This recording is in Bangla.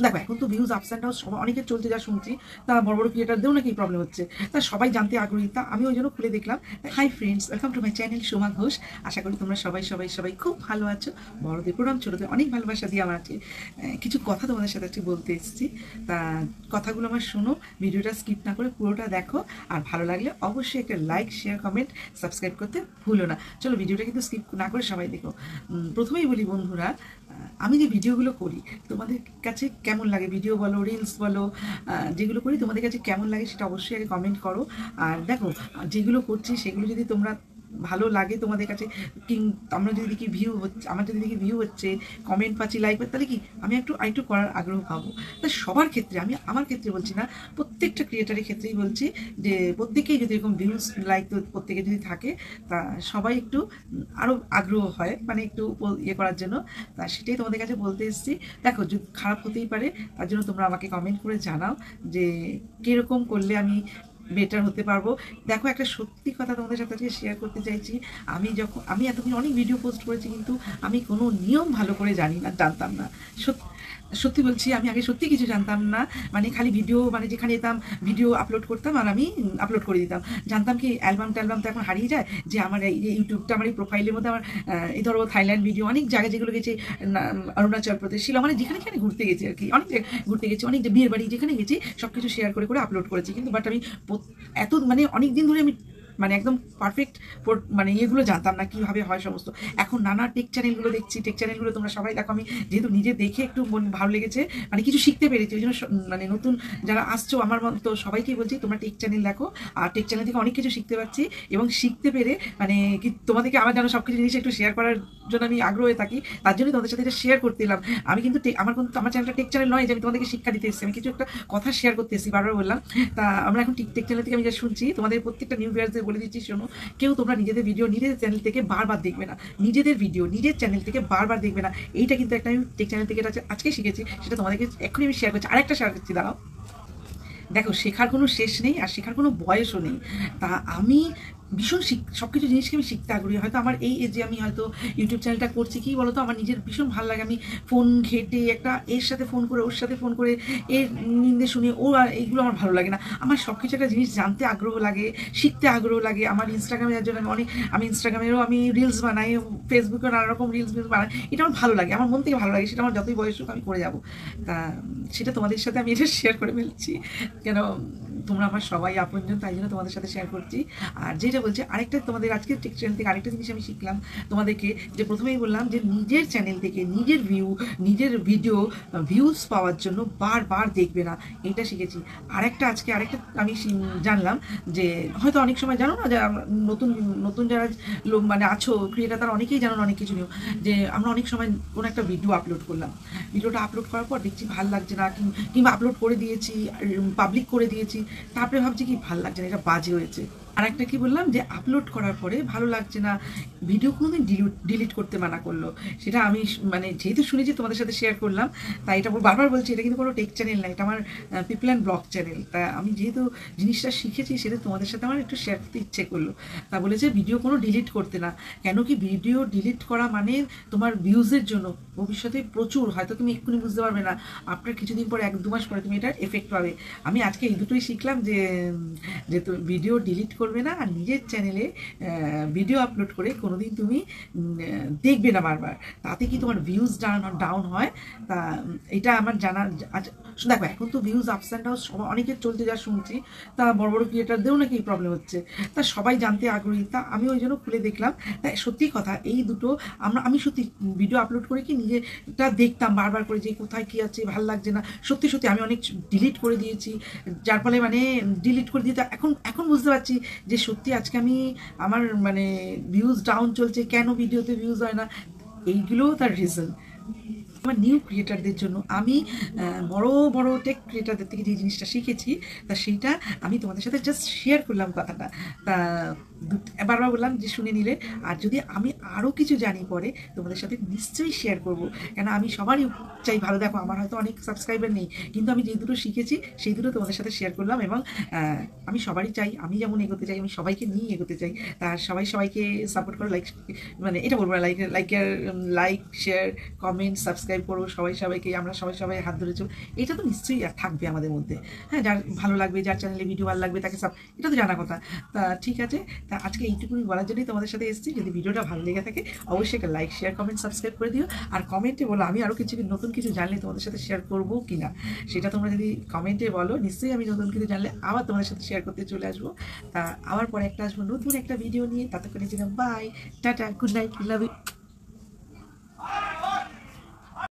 দেখো এখন তো ভিউজ আপস অ্যান্ড ডাউন সবাই অনেকের চলছে, যা শুনছি তা বড় বড় ক্রিয়েটারদেরও নাকি প্রবলেম হচ্ছে, তা সবাই জানতে আগ্রহী, তা আমি ওই জন্য খুলে দেখলাম। Hi friends, welcome to my channel Soma Ghosh. আশা করি তোমরা সবাই সবাই সবাই খুব ভালো আছো। বড়দের প্রণাম, ছোটদের অনেক ভালোবাসা দিয়ে আমার আছে কিছু কথা তোমাদের সাথে আজকে বলতে এসেছি। তা কথাগুলো আমার শোনো, ভিডিওটা স্কিপ না করে পুরোটা দেখো, আর ভালো লাগলে অবশ্যই একটা লাইক, শেয়ার, কমেন্ট, সাবস্ক্রাইব করতে ভুলো না। চলো ভিডিওটা কিন্তু স্কিপ না করে সবাই দেখো। প্রথমেই বলি বন্ধুরা, আমি যে ভিডিওগুলো করি তোমাদের কাছে কেমন লাগে, ভিডিও বলো, রিলস বলো, যেগুলো করি তোমাদের কাছে কেমন লাগে সেটা অবশ্যই আগে কমেন্ট করো। আর দেখো, যেগুলো করছি সেগুলো যদি তোমরা ভালো লাগে তোমাদের কাছে, আমরা যদি দেখি ভিউ হচ্ছে, আমার যদি দেখি ভিউ হচ্ছে, কমেন্ট পাচ্ছি, লাইক পাচ্ছি, তাহলে কি আমি একটু করার আগ্রহ পাবো। তা সবার ক্ষেত্রে, আমি আমার ক্ষেত্রে বলছি না, প্রত্যেকটা ক্রিয়েটারের ক্ষেত্রেই বলছি যে প্রত্যেকেই যদি এরকম ভিউজ লাইক প্রত্যেকে যদি থাকে, তা সবাই একটু আরও আগ্রহ হয়, মানে একটু ইয়ে করার জন্য। তা সেটাই তোমাদের কাছে বলতে এসেছি। দেখো, যদি খারাপ হতেই পারে, তার জন্য তোমরা আমাকে কমেন্ট করে জানাও যে কীরকম করলে আমি বেটার হতে পারবো। দেখো, একটা সত্যি কথা তোমাদের সাথে আজকে শেয়ার করতে চাইছি। আমি এতদিন অনেক ভিডিও পোস্ট করেছি, কিন্তু আমি কোনো নিয়ম ভালো করে জানতাম না। সত্যি বলছি, আমি আগে সত্যি কিছু জানতাম না। মানে খালি ভিডিও, মানে যেখানে যেতাম ভিডিও আপলোড করতাম আর আমি আপলোড করে দিতাম। জানতাম কি অ্যালবাম ট্যালবাম তো এখন হারিয়ে যায়, যে আমার এই যে ইউটিউবটা, আমার এই প্রোফাইলের মধ্যে আমার এই ধরো থাইল্যান্ড ভিডিও, অনেক জায়গায় যেগুলো গেছে, অরুণাচল প্রদেশ, শিলং, মানে যেখানে ঘুরতে গেছি আর কি, অনেক ঘুরতে গেছি, অনেক বিয়ের বাড়ি যেখানে গেছি সব কিছু শেয়ার করে করে আপলোড করেছি। কিন্তু বাট আমি এত মানে অনেক দিন ধরে আমি মানে একদম পারফেক্ট মানে ইয়েগুলো জানতাম না কীভাবে হয় সমস্ত। এখন নানা টেক চ্যানেলগুলো দেখছি, টেক চ্যানেলগুলো তোমরা সবাই দেখো, আমি যেহেতু নিজে দেখে একটু মন ভালো লেগেছে, মানে কিছু শিখতে পেরেছি, ওই জন্য মানে নতুন যারা আসছো আমার মতো সবাইকেই বলছি তোমরা টেক চ্যানেল দেখো। আর টেক চ্যানেল থেকে অনেক কিছু শিখতে পারছি, এবং শিখতে পেরে মানে কি তোমাদেরকে আমার যেন সব কিছু জিনিস একটু শেয়ার করার জন্য আমি আগ্রহে থাকি, তার জন্যই তোমাদের সাথে এটা শেয়ার করতে এলাম। আমি কিন্তু আমার চ্যানেলটা টেক চ্যানেল নয় যে আমি তোমাদেরকে শিক্ষা দিতে এসেছি, আমি কিছু একটা কথা শেয়ার করতে এসেছি, বারবার বললাম। তা আমরা এখন টেক চ্যানেল থেকে আমি যা শুনছি, তোমাদের প্রত্যেকটা নিউ ভিউয়ার্সদের বলে দিচ্ছি, শোনো, কেউ তোমরা নিজেদের ভিডিও নিজেদের চ্যানেল থেকে বারবার দেখবে না, নিজেদের ভিডিও নিজের চ্যানেল থেকে বারবার দেখবে না। এইটা কিন্তু একটা আমি টেক চ্যানেল থেকে আজকে শিখেছি, সেটা তোমাদেরকে এক্ষুনি আমি শেয়ার করছি। আরেকটা শেয়ার করছি, দাঁড়াও। দেখো, শেখার কোনো শেষ নেই আর শেখার কোনো বয়সও নেই। তা আমি ভীষণ সব কিছু জিনিসকে আমি শিখতে আগ্রহী। হয়তো আমার এই যে আমি হয়তো ইউটিউব চ্যানেলটা করছি, কি বলতো, আমার নিজের ভীষণ ভালো লাগে। আমি ফোন ঘেটে একটা এর সাথে ফোন করে, ওর সাথে ফোন করে, এর নিন্দে শুনে ও, আর এইগুলো আমার ভালো লাগে না। আমার সব কিছু একটা জিনিস জানতে আগ্রহ লাগে, শিখতে আগ্রহ লাগে। আমার ইনস্টাগ্রামে যার জন্য আমি ইনস্টাগ্রামেরও আমি রিলস বানাই, ফেসবুকেও নানা রকম রিলস বানাই। এটা আমার ভালো লাগে, আমার মন থেকে ভালো লাগে, সেটা আমার যতই বয়স হোক আমি করে যাবো। তা সেটা তোমাদের সাথে আমি এটা শেয়ার করে ফেলছি, কেন তোমরা আমার সবাই আপনজন, তাই জন্য তোমাদের সাথে শেয়ার করছি। আর যেটা বলছে, আরেকটা তোমাদের আজকে টেক চ্যানেল থেকে আরেকটা জিনিস আমি শিখলাম তোমাদেরকে, যে প্রথমেই বললাম যে নিজের চ্যানেল থেকে নিজের নিজের ভিডিও ভিউজ পাওয়ার জন্য বারবার দেখবে না, এইটা শিখেছি। আজকে আরেকটা আমি জানলাম, যে হয়তো অনেক সময় জানো না, যে নতুন নতুন যারা লোক মানে আছো ক্রিয়েটার, তারা অনেকেই জানো না অনেক কিছু নিয়েও, যে আমরা অনেক সময় কোনো একটা ভিডিও আপলোড করলাম, ভিডিওটা আপলোড করার পর দেখছি ভাল লাগছে না, কিংবা আপলোড করে দিয়েছি, পাবলিক করে দিয়েছি, তারপরে ভাবছি কি ভাল লাগছে না, এটা বাজে হয়েছে। আর একটা কি বললাম, যে আপলোড করার পরে ভালো লাগছে না, ভিডিও কোনোদিন ডিলিট করতে মানা করলো। সেটা আমি মানে যেহেতু শুনেছি তোমাদের সাথে শেয়ার করলাম, তাই এটা বারবার বলছি, এটা কিন্তু কোনো টেক চ্যানেল না, এটা আমার পিপল অ্যান্ড ব্লগ চ্যানেল। তা আমি যেহেতু জিনিসটা শিখেছি, সেটা তোমাদের সাথে আমার একটু শেয়ার করতে ইচ্ছে করলো। তা বলেছে ভিডিও কোনো ডিলিট করতে না, কেন কি ভিডিও ডিলিট করা মানে তোমার ভিউজের জন্য ভবিষ্যতে প্রচুর, হয়তো তুমি এক্ষুনি বুঝতে পারবে না, আপনার কিছুদিন পরে 1-2 মাস পরে তুমি এটার এফেক্ট পাবে। আমি আজকে এই দুটোই শিখলাম, যে তো ভিডিও ডিলিট করবে না, আর নিজের চ্যানেলে ভিডিও আপলোড করে কোনোদিন তুমি দেখবে না বারবার, তাতে কি তোমার ভিউজ ডাউন হয়। তা এটা আমার জানা। দেখো, এখন তো ভিউজ আপস অ্যান্ড ডাউন সবাই অনেকের চলছে, যা শুনছি তা বড় বড় ক্রিয়েটারদেরও নাকি প্রবলেম হচ্ছে, তা সবাই জানতে আগ্রহী, তা আমি ওই জন্য খুলে দেখলাম। তাই সত্যি কথা, এই দুটো আমি সত্যি ভিডিও আপলোড করে কি নিজেটা দেখতাম বারবার করে, যে কোথায় কী আছে, ভালো লাগছে না, সত্যি সত্যি আমি অনেক ডিলিট করে দিয়েছি, যার ফলে মানে ডিলিট করে দিতে এখন বুঝতে পারছি যে সত্যি আজকে আমার মানে ভিউজ ডাউন চলছে, কেন ভিডিওতে ভিউজ হয় না, এইগুলোও তার রিজন। আমার নিউ ক্রিয়েটারদের জন্য আমি বড় বড় টেক ক্রিয়েটারদের থেকে যে জিনিসটা শিখেছি, তা সেইটা আমি তোমাদের সাথে জাস্ট শেয়ার করলাম কথাটা। তা বারবার বললাম যে শুনে নিলে। আর যদি আমি আরও কিছু জানি পরে তোমাদের সাথে নিশ্চয়ই শেয়ার করব, কেন আমি সবারই চাই ভালো। দেখো আমার হয়তো অনেক সাবস্ক্রাইবার নেই, কিন্তু আমি যে দুটো শিখেছি সেই দুটো তোমাদের সাথে শেয়ার করলাম। এবং আমি সবারই চাই, আমি যেমন এগোতে চাই আমি সবাইকে নিয়ে এগোতে চাই। তার সবাইকে সাপোর্ট করো, লাইক মানে এটা বলবো না, লাইক শেয়ার কমেন্ট সাবস্ক্রাইব করো সবাইকে। আমরা সবাই হাত ধরে চল, এটা তো নিশ্চয়ই থাকবে আমাদের মধ্যে। হ্যাঁ, যার ভালো লাগবে, যার চ্যানেলে ভিডিও ভালো লাগবে তাকে এটা তো জানা কথা। তা ঠিক আছে, তা আজকে এইটুকুনি বলার জন্যই তোমাদের সাথে এসেছি। যদি ভিডিওটা ভালো লেগে থাকে অবশ্যই একটা লাইক শেয়ার কমেন্ট সাবস্ক্রাইব করে দিও। আর কমেন্টে বলো আমি আরও কিছু নতুন কিছু জানলে তোমাদের সাথে শেয়ার করবো কি না, সেটা তোমরা যদি কমেন্টে বলো নিশ্চয়ই আমি নতুন কিছু জানলে আবার তোমাদের সাথে শেয়ার করতে চলে আসবো। তা আবার পরে আসবো নতুন একটা ভিডিও নিয়ে। ততক্ষণে ছিলাম bye, tata, good night, love you.